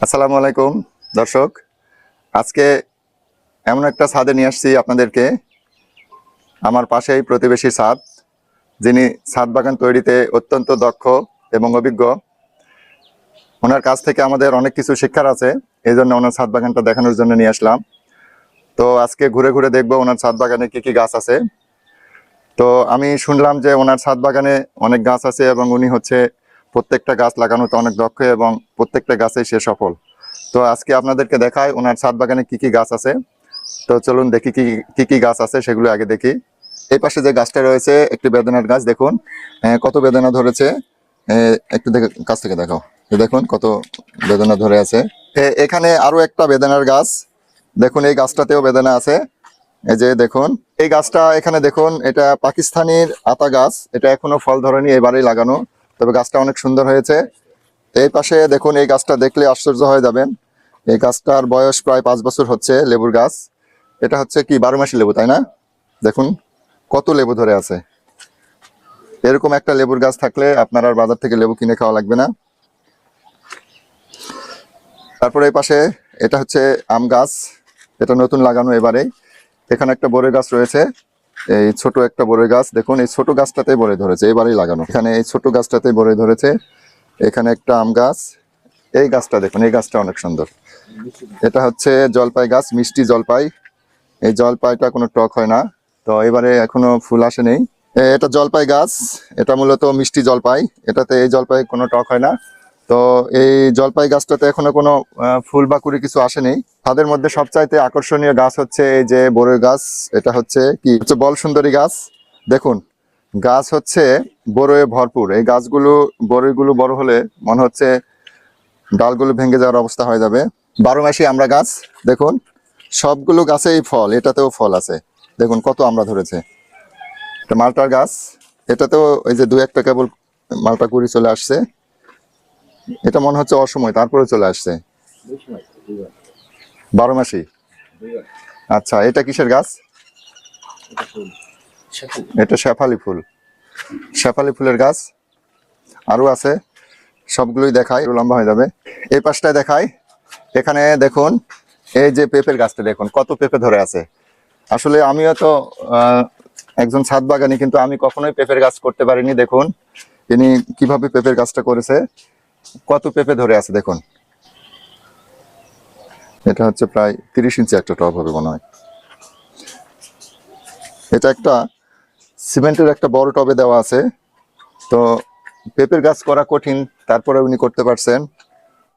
আসসালামু আলাইকুম দর্শক, আজকে এমন একটা ছাদে নিয়ে আসছি আপনাদেরকে। আমার পাশেই প্রতিবেশী ছাদ, যিনি ছাদ বাগান তৈরিতে অত্যন্ত দক্ষ এবং অভিজ্ঞ। ওনার কাছ থেকে আমাদের অনেক কিছু শিক্ষার আছে, এই জন্য ওনার ছাদ বাগানটা দেখানোর জন্য নিয়ে আসলাম। তো আজকে ঘুরে ঘুরে দেখবো ওনার ছাদ বাগানে কি কি গাছ আছে। তো আমি শুনলাম যে ওনার ছাদ বাগানে অনেক গাছ আছে এবং উনি প্রত্যেকটা গাছ লাগানোতে অনেক দক্ষ এবং প্রত্যেকটা গাছেই সে সফল। তো আজকে আপনাদেরকে দেখায় ওনার ছাদ বাগানে কি কি গাছ আছে। তো চলুন দেখি কি কি গাছ আছে, সেগুলো আগে দেখি। এই পাশে যে গাছটা রয়েছে একটি বেদানার গাছ, দেখুন কত বেদানা ধরেছে। একটু দেখে কাছ থেকে দেখাও, দেখুন কত বেদানা ধরে আছে। এখানে আরো একটা বেদানার গাছ, দেখুন এই গাছটাতেও বেদানা আছে। এই যে দেখুন এই গাছটা, এখানে দেখুন এটা পাকিস্তানের আতা গাছ, এটা এখনো ফল ধরেনি, এবারেই লাগানো, তবে গাছটা অনেক সুন্দর হয়েছে। এই পাশে দেখুন এই গাছটা দেখলে আশ্চর্য হয়ে যাবেন। এই গাছটার বয়স প্রায় 5 বছর হচ্ছে, লেবুর গাছ। এটা কি 12 মাসি লেবু, তাই না? দেখুন কত লেবু ধরে আছে। এরকম একটা লেবুর গাছ থাকলে আপনার আর বাজার থেকে লেবু কিনে খাওয়া লাগবে না। তারপরে এই পাশে এটা আম গাছ, এটা নতুন লাগানো এবারে। এখানে একটা বড়ই গাছ রয়েছে, এই ছোট একটা বড়ই গাছ, দেখুন এই ছোট গাছটাতেই বড়ই ধরেছে, এবারেই লাগানো। এখানে এই ছোট গাছটাতেই বড়ই ধরেছে। এখানে একটা আম গাছ, এই গাছটা দেখুন, এই গাছটা অনেক সুন্দর। এটা জলপাই গাছ, মিষ্টি জলপাই। এই জলপাইটা কোনো টক হয় না, তো এবারে এখনো ফুল আসেনি। এটা জলপাই গাছ, এটা মূলত মিষ্টি জলপাই, এটাতে এই জলপাই কোনো টক হয় না। তো এই জলপাই গাছটাতে এখনো কোনো ফুল বা কুড়ি কিছু আসেনি। তাদের মধ্যে সবচাইতে আকর্ষণীয় গাছ এই যে বড়ই গাছ। এটা বল সুন্দরী গাছ। দেখুন গাছ বড়য়ে ভরপুর। এই গাছগুলো, বড়ইগুলো বড় হলে মনে হচ্ছে ডালগুলো ভেঙে যাওয়ার অবস্থা হয়ে যাবে। 12 মাসি আমরা গাছ, দেখুন সবগুলো গাছেই ফল, এটাতেও ফল আছে, দেখুন কত আমরা ধরেছে। এটা মালটার গাছ, এটাতেও এই যে 2-1টা কেবল মালটা কুড়ি চলে আসছে। এটা মনে হচ্ছে অসময়, তারপরে চলে আসছে। 12 মাসি। আচ্ছা, এটা কিসের গাছ? এটা শেফালি ফুল, শেফালি ফুলের গাছ। আরো আছে, সবগুলোই দেখাই, লম্বা হয়ে যাবে। এই পাশটায় দেখাই। এখানে দেখুন এই যে পেঁপের গাছটা, দেখুন কত পেঁপে ধরে আছে। আসলে আমিও তো একজন ছাদ বাগানি, কিন্তু আমি কখনোই পেঁপের গাছ করতে পারিনি। দেখুন ইনি কিভাবে পেঁপের গাছটা করেছে, কত পেঁপে ধরে আছে দেখুন। এটা প্রায় 30 ইঞ্চি একটা টব হবে মনে হয়। এটা একটা সিমেন্টের একটা বড় টবে দেওয়া আছে। তো পেঁপের গাছ করা কঠিন, তারপরে উনি করতে পারছেন।